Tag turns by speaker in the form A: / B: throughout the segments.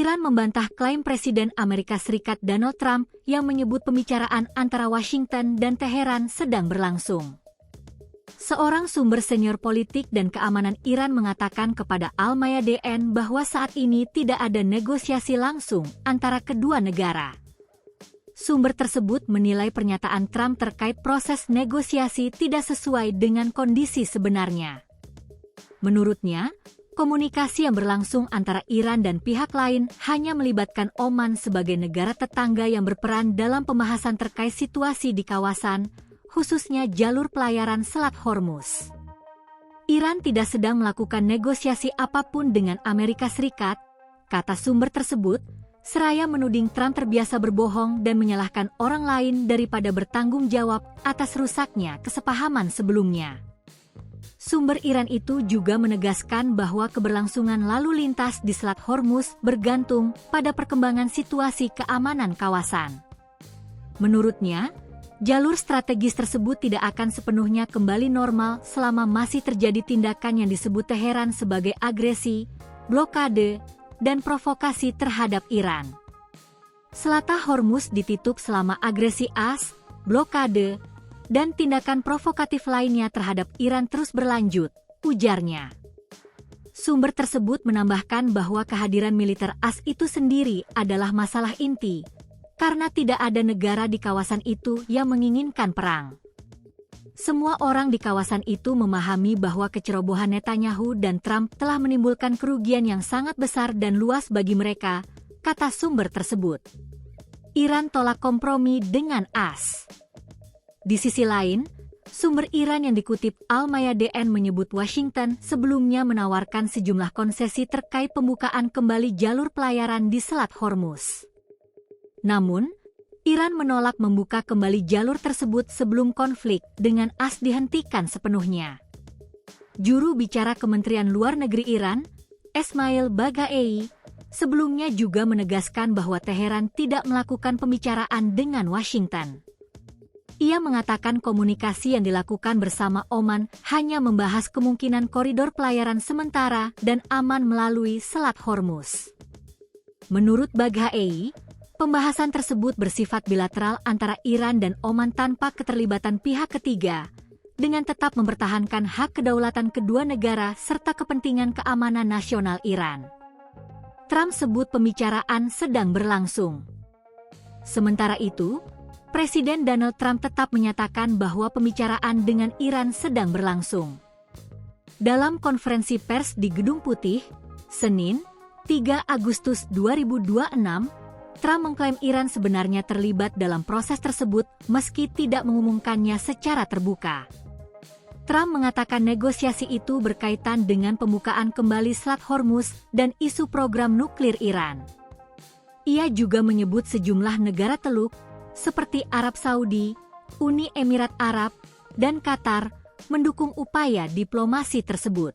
A: Iran membantah klaim Presiden Amerika Serikat Donald Trump yang menyebut pembicaraan antara Washington dan Teheran sedang berlangsung. Seorang sumber senior politik dan keamanan Iran mengatakan kepada Al Mayadeen bahwa saat ini tidak ada negosiasi langsung antara kedua negara. Sumber tersebut menilai pernyataan Trump terkait proses negosiasi tidak sesuai dengan kondisi sebenarnya. Menurutnya, komunikasi yang berlangsung antara Iran dan pihak lain hanya melibatkan Oman sebagai negara tetangga yang berperan dalam pembahasan terkait situasi di kawasan, khususnya jalur pelayaran Selat Hormuz. Iran tidak sedang melakukan negosiasi apapun dengan Amerika Serikat, kata sumber tersebut, seraya menuding Trump terbiasa berbohong dan menyalahkan orang lain daripada bertanggung jawab atas rusaknya kesepahaman sebelumnya. Sumber Iran itu juga menegaskan bahwa keberlangsungan lalu lintas di Selat Hormuz bergantung pada perkembangan situasi keamanan kawasan. Menurutnya, jalur strategis tersebut tidak akan sepenuhnya kembali normal selama masih terjadi tindakan yang disebut Teheran sebagai agresi, blokade, dan provokasi terhadap Iran. Selat Hormuz ditutup selama agresi AS, blokade, dan tindakan provokatif lainnya terhadap Iran terus berlanjut, ujarnya. Sumber tersebut menambahkan bahwa kehadiran militer AS itu sendiri adalah masalah inti, karena tidak ada negara di kawasan itu yang menginginkan perang. Semua orang di kawasan itu memahami bahwa kecerobohan Netanyahu dan Trump telah menimbulkan kerugian yang sangat besar dan luas bagi mereka, kata sumber tersebut. Iran tolak kompromi dengan AS. Di sisi lain, sumber Iran yang dikutip Al Mayadeen menyebut Washington sebelumnya menawarkan sejumlah konsesi terkait pembukaan kembali jalur pelayaran di Selat Hormuz. Namun, Iran menolak membuka kembali jalur tersebut sebelum konflik dengan AS dihentikan sepenuhnya. Juru bicara Kementerian Luar Negeri Iran, Esmail Baghai, sebelumnya juga menegaskan bahwa Teheran tidak melakukan pembicaraan dengan Washington. Ia mengatakan komunikasi yang dilakukan bersama Oman hanya membahas kemungkinan koridor pelayaran sementara dan aman melalui Selat Hormuz. Menurut Baghai, pembahasan tersebut bersifat bilateral antara Iran dan Oman tanpa keterlibatan pihak ketiga, dengan tetap mempertahankan hak kedaulatan kedua negara serta kepentingan keamanan nasional Iran. Trump sebut pembicaraan sedang berlangsung. Sementara itu, Presiden Donald Trump tetap menyatakan bahwa pembicaraan dengan Iran sedang berlangsung. Dalam konferensi pers di Gedung Putih, Senin, 3 Agustus 2026, Trump mengklaim Iran sebenarnya terlibat dalam proses tersebut meski tidak mengumumkannya secara terbuka. Trump mengatakan negosiasi itu berkaitan dengan pembukaan kembali Selat Hormuz dan isu program nuklir Iran. Ia juga menyebut sejumlah negara Teluk, seperti Arab Saudi, Uni Emirat Arab, dan Qatar, mendukung upaya diplomasi tersebut.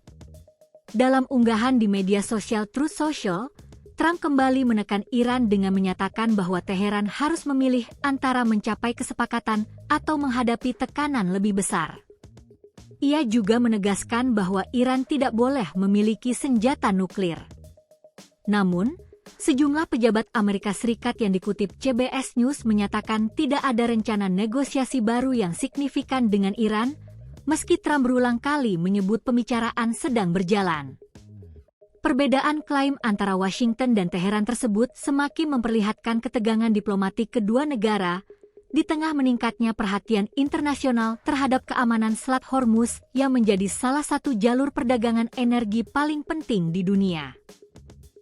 A: Dalam unggahan di media sosial Truth Social, Trump kembali menekan Iran dengan menyatakan bahwa Teheran harus memilih antara mencapai kesepakatan atau menghadapi tekanan lebih besar. Ia juga menegaskan bahwa Iran tidak boleh memiliki senjata nuklir. Namun, sejumlah pejabat Amerika Serikat yang dikutip CBS News menyatakan tidak ada rencana negosiasi baru yang signifikan dengan Iran, meski Trump berulang kali menyebut pembicaraan sedang berjalan. Perbedaan klaim antara Washington dan Teheran tersebut semakin memperlihatkan ketegangan diplomatik kedua negara di tengah meningkatnya perhatian internasional terhadap keamanan Selat Hormuz yang menjadi salah satu jalur perdagangan energi paling penting di dunia.